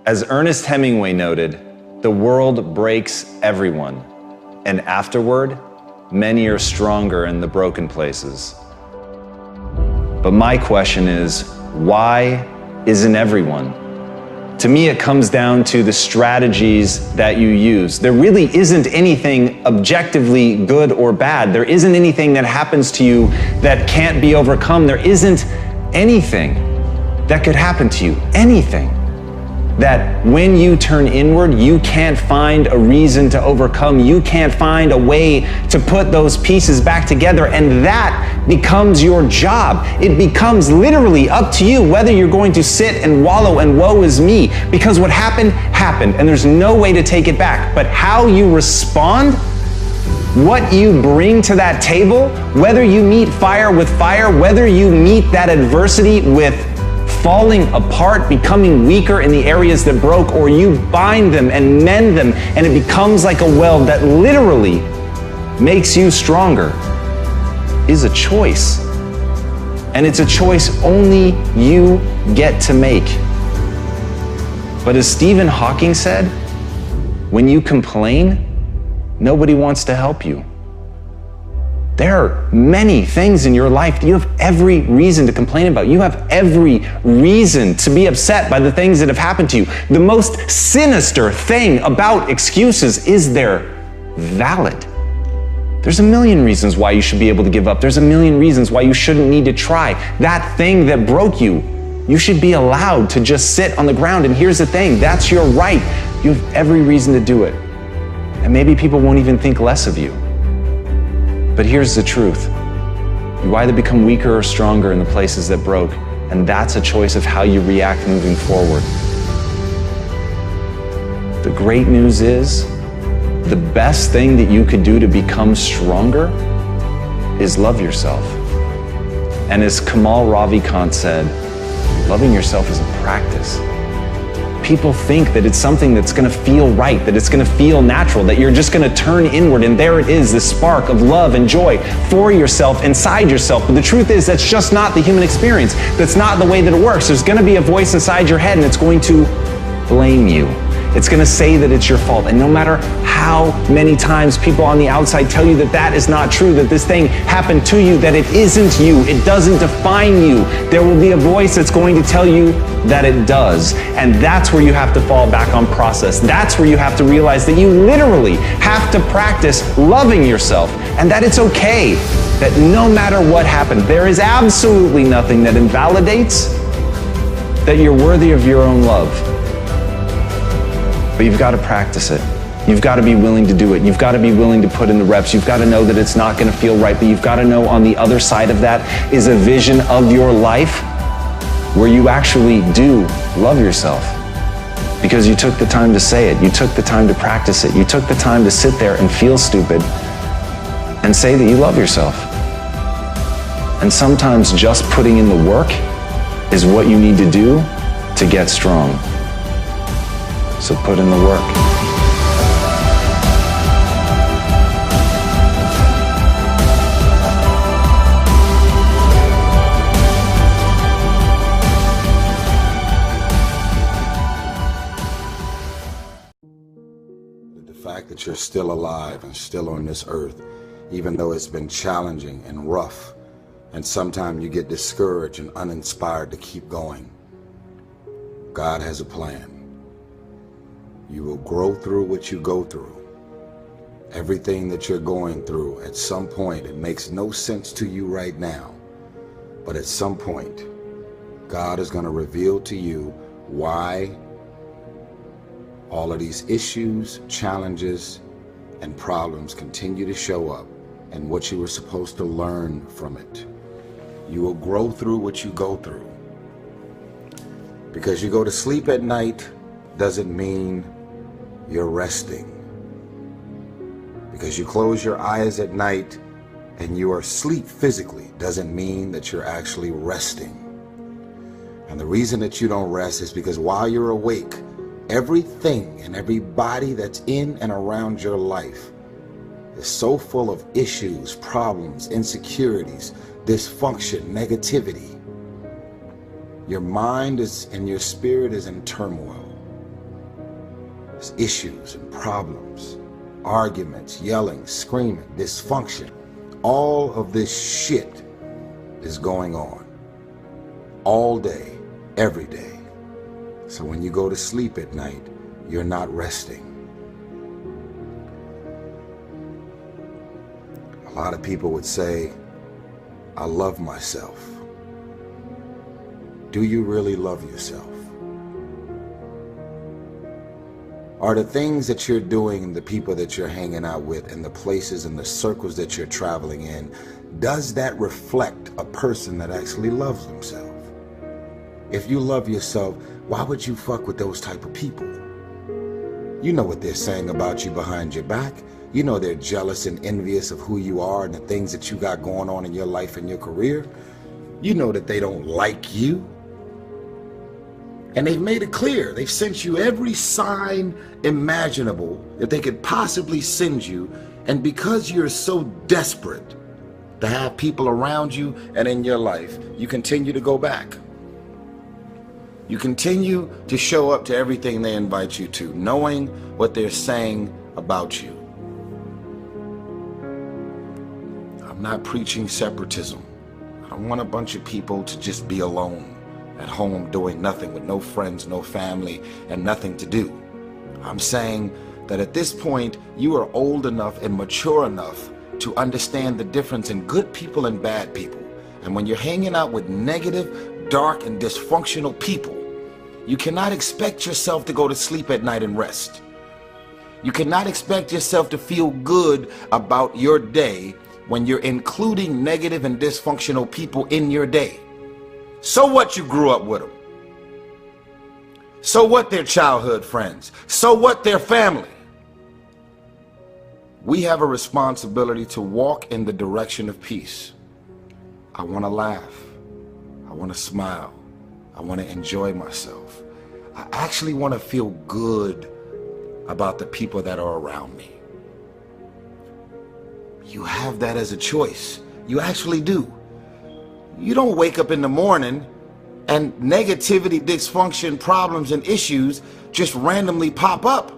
As Ernest Hemingway noted, the world breaks everyone, and afterward, many are stronger in the broken places. But my question is, why isn't everyone? To me, it comes down to the strategies that you use. There really isn't anything objectively good or bad. There isn't anything that happens to you that can't be overcome. There isn't anything that could happen to you, anything that when you turn inward, you can't find a reason to overcome. You can't find a way to put those pieces back together, and that becomes your job. It becomes literally up to you whether you're going to sit and wallow and woe is me, because what happened, happened, and there's no way to take it back. But how you respond, what you bring to that table, whether you meet fire with fire, whether you meet that adversity with falling apart, becoming weaker in the areas that broke, or you bind them and mend them, and it becomes like a weld that literally makes you stronger, is a choice. And it's a choice only you get to make. But as Stephen Hawking said, when you complain, nobody wants to help you. There are many things in your life that you have every reason to complain about. You have every reason to be upset by the things that have happened to you. The most sinister thing about excuses is they're valid. There's a million reasons why you should be able to give up. There's a million reasons why you shouldn't need to try. That thing that broke you, you should be allowed to just sit on the ground. And here's the thing, that's your right. You have every reason to do it. And maybe people won't even think less of you. But here's the truth. You either become weaker or stronger in the places that broke, and that's a choice of how you react moving forward. The great news is, the best thing that you could do to become stronger is love yourself. And as Kamal Ravikant said, loving yourself is a practice. People think that it's something that's gonna feel right, that it's gonna feel natural, that you're just gonna turn inward and there it is, this spark of love and joy for yourself, inside yourself. But the truth is, that's just not the human experience. That's not the way that it works. There's gonna be a voice inside your head and it's going to blame you. It's gonna say that it's your fault. And no matter how many times people on the outside tell you that that is not true, that this thing happened to you, that it isn't you, it doesn't define you, there will be a voice that's going to tell you that it does. And that's where you have to fall back on process. That's where you have to realize that you literally have to practice loving yourself, and that it's okay, that no matter what happened, there is absolutely nothing that invalidates that you're worthy of your own love. But you've got to practice it. You've got to be willing to do it. You've got to be willing to put in the reps. You've got to know that it's not going to feel right, but you've got to know on the other side of that is a vision of your life where you actually do love yourself. Because you took the time to say it. You took the time to practice it. You took the time to sit there and feel stupid and say that you love yourself. And sometimes just putting in the work is what you need to do to get strong. So put in the work. The fact that you're still alive and still on this earth, even though it's been challenging and rough, and sometimes you get discouraged and uninspired to keep going. God has a plan. You will grow through what you go through. Everything that you're going through, at some point, it makes no sense to you right now. But at some point, God is going to reveal to you why all of these issues, challenges, and problems continue to show up, and what you were supposed to learn from it. You will grow through what you go through. Because you go to sleep at night doesn't mean you're resting. Because you close your eyes at night and you are asleep physically doesn't mean that you're actually resting. And the reason that you don't rest is because while you're awake, everything and everybody that's in and around your life is so full of issues, problems, insecurities, dysfunction, negativity. Your mind is and your spirit is in turmoil. issues and problems, arguments, yelling, screaming, dysfunction. All of this shit is going on all day, every day. So when you go to sleep at night, you're not resting. A lot of people would say, I love myself. Do you really love yourself? Are the things that you're doing and the people that you're hanging out with and the places and the circles that you're traveling in, does that reflect a person that actually loves themselves? If you love yourself, why would you fuck with those type of people? You know what they're saying about you behind your back. You know they're jealous and envious of who you are and the things that you got going on in your life and your career. You know that they don't like you. And they've made it clear. They've sent you every sign imaginable that they could possibly send you. And because you're so desperate to have people around you and in your life, you continue to go back. You continue to show up to everything they invite you to, knowing what they're saying about you. I'm not preaching separatism. I don't want a bunch of people to just be alone at home doing nothing with no friends, no family, and nothing to do. I'm saying that at this point, you are old enough and mature enough to understand the difference in good people and bad people. And when you're hanging out with negative, dark, and dysfunctional people, you cannot expect yourself to go to sleep at night and rest. You cannot expect yourself to feel good about your day when you're including negative and dysfunctional people in your day. So what you grew up with them? So what their childhood friends? So what their family? We have a responsibility to walk in the direction of peace. I want to laugh. I want to smile. I want to enjoy myself. I actually want to feel good about the people that are around me. You have that as a choice. You actually do. You don't wake up in the morning and negativity, dysfunction, problems, and issues just randomly pop up.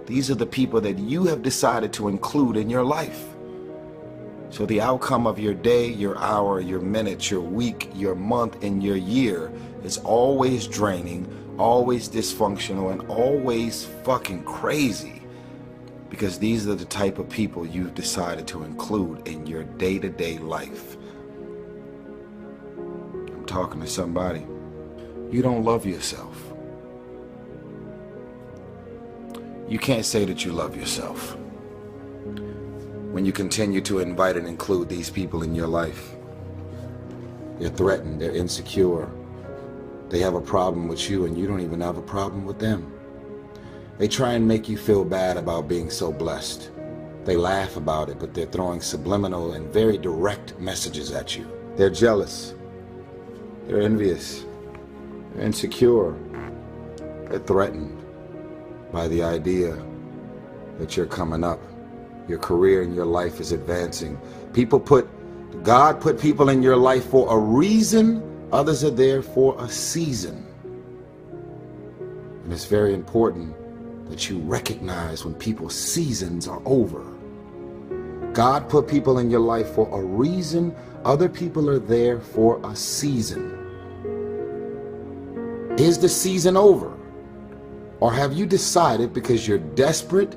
These are the people that you have decided to include in your life. So the outcome of your day, your hour, your minute, your week, your month, and your year is always draining, always dysfunctional, and always fucking crazy. Because these are the type of people you've decided to include in your day-to-day life. I'm talking to somebody. You don't love yourself. You can't say that you love yourself when you continue to invite and include these people in your life. They're threatened, they're insecure. They have a problem with you and you don't even have a problem with them. They try and make you feel bad about being so blessed. They laugh about it, but they're throwing subliminal and very direct messages at you. They're jealous. They're envious. They're insecure. They're threatened by the idea that you're coming up. Your career and your life is advancing. God put people in your life for a reason. Others are there for a season. And it's very important that you recognize when people's seasons are over. God put people in your life for a reason. Other people are there for a season. Is the season over? Or have you decided because you're desperate,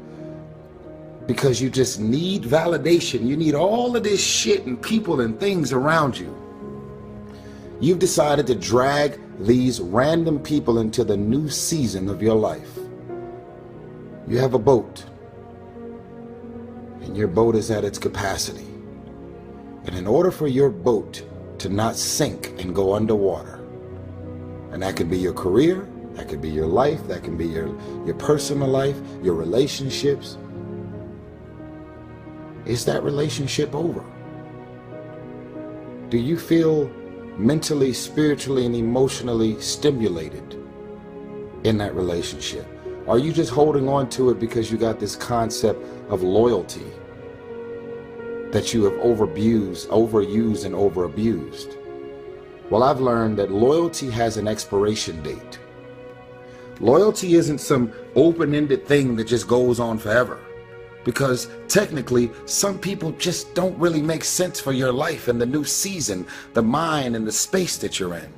because you just need validation, you need all of this shit and people and things around you, you've decided to drag these random people into the new season of your life? You have a boat, and your boat is at its capacity. And in order for your boat to not sink and go underwater, and that could be your career, that could be your life, that can be your personal life, your relationships, is that relationship over? Do you feel mentally, spiritually, and emotionally stimulated in that relationship? Are you just holding on to it because you got this concept of loyalty that you have overused and overabused? Well, I've learned that loyalty has an expiration date. Loyalty isn't some open-ended thing that just goes on forever. Because technically, some people just don't really make sense for your life and the new season, the mind and the space that you're in.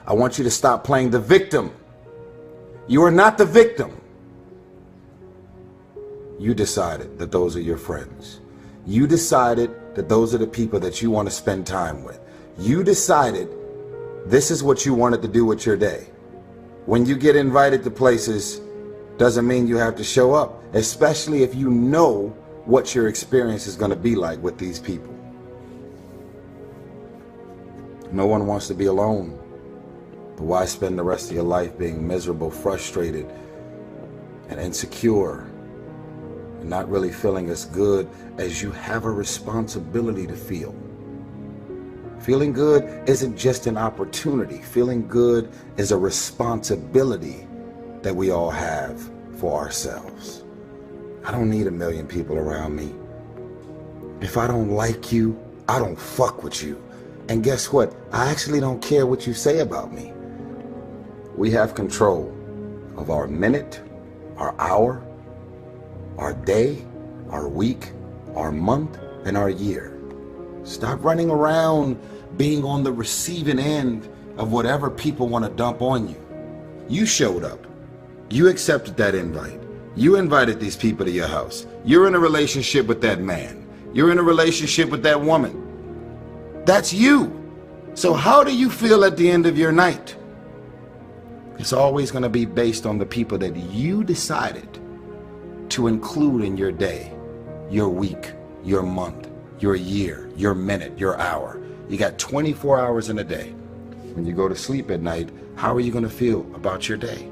I want you to stop playing the victim. You are not the victim. You decided that those are your friends. You decided that those are the people that you want to spend time with. You decided this is what you wanted to do with your day. When you get invited to places, doesn't mean you have to show up, especially if you know what your experience is going to be like with these people. No one wants to be alone, but why spend the rest of your life being miserable, frustrated, and insecure, and not really feeling as good as you have a responsibility to feel? Feeling good isn't just an opportunity. Feeling good is a responsibility that we all have for ourselves. I don't need a million people around me. If I don't like you, I don't fuck with you. And guess what? I actually don't care what you say about me. We have control of our minute, our hour, our day, our week, our month, and our year. Stop running around being on the receiving end of whatever people want to dump on you. You showed up. You accepted that invite. You invited these people to your house. You're in a relationship with that man. You're in a relationship with that woman. That's you. So how do you feel at the end of your night? It's always going to be based on the people that you decided to include in your day, your week, your month, your year, your minute, your hour. You got 24 hours in a day. When you go to sleep at night, how are you going to feel about your day?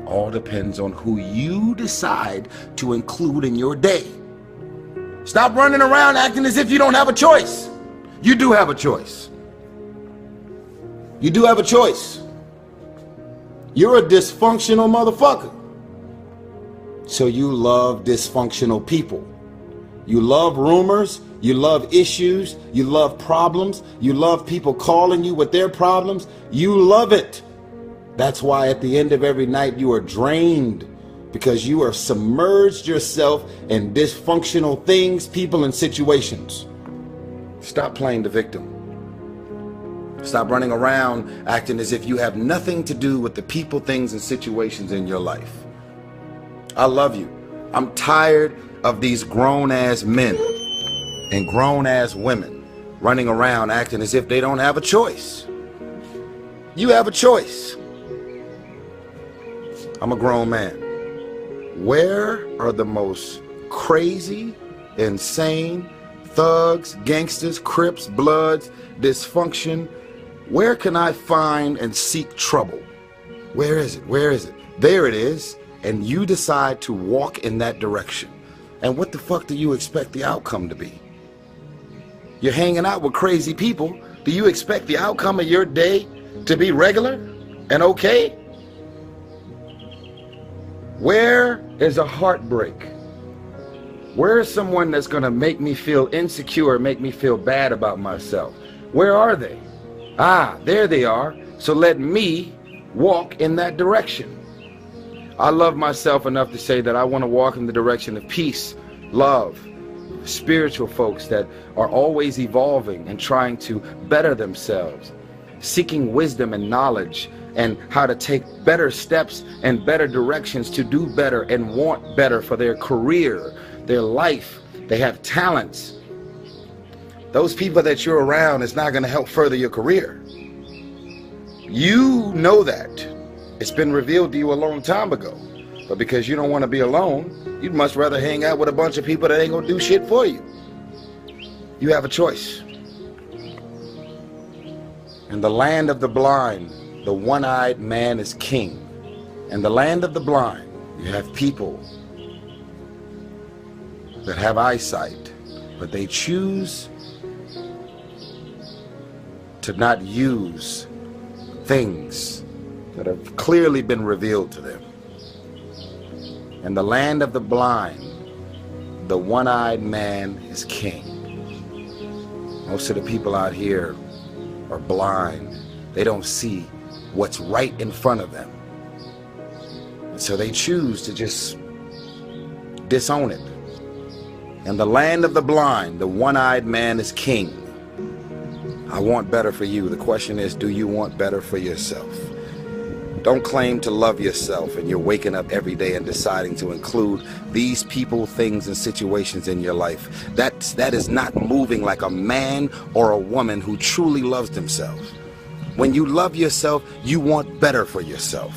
All depends on who you decide to include in your day. Stop running around acting as if you don't have a choice. You do have a choice. You do have a choice. You're a dysfunctional motherfucker. So you love dysfunctional people. You love rumors. You love issues. You love problems. You love people calling you with their problems. You love it. That's why at the end of every night you are drained, because you are submerged yourself in dysfunctional things, people, and situations. Stop playing the victim. Stop running around acting as if you have nothing to do with the people, things, and situations in your life. I love you. I'm tired of these grown-ass men and grown-ass women running around acting as if they don't have a choice. You have a choice. I'm a grown man. Where are the most crazy, insane, thugs, gangsters, crips, bloods, dysfunction? Where can I find and seek trouble? Where is it? Where is it? There it is. And you decide to walk in that direction. And what the fuck do you expect the outcome to be? You're hanging out with crazy people. Do you expect the outcome of your day to be regular and okay? Where is a heartbreak? Where is someone that's going to make me feel insecure, make me feel bad about myself? Where are they? Ah, there they are. So let me walk in that direction. I love myself enough to say that I want to walk in the direction of peace, love, spiritual folks that are always evolving and trying to better themselves, seeking wisdom and knowledge and how to take better steps and better directions to do better and want better for their career, their life. They have talents. Those people that you're around is not going to help further your career. You know that. It's been revealed to you a long time ago. But because you don't want to be alone, you'd much rather hang out with a bunch of people that ain't going to do shit for you. You have a choice. In the land of the blind, the one-eyed man is king. In the land of the blind, you have people that have eyesight, but they choose to not use things that have clearly been revealed to them. In the land of the blind, the one-eyed man is king. Most of the people out here are blind. They don't see what's right in front of them. So they choose to just disown it. In the land of the blind, the one-eyed man is king. I want better for you. The question is, do you want better for yourself? Don't claim to love yourself and you're waking up every day and deciding to include these people, things, and situations in your life. That is not moving like a man or a woman who truly loves themselves. When you love yourself, you want better for yourself.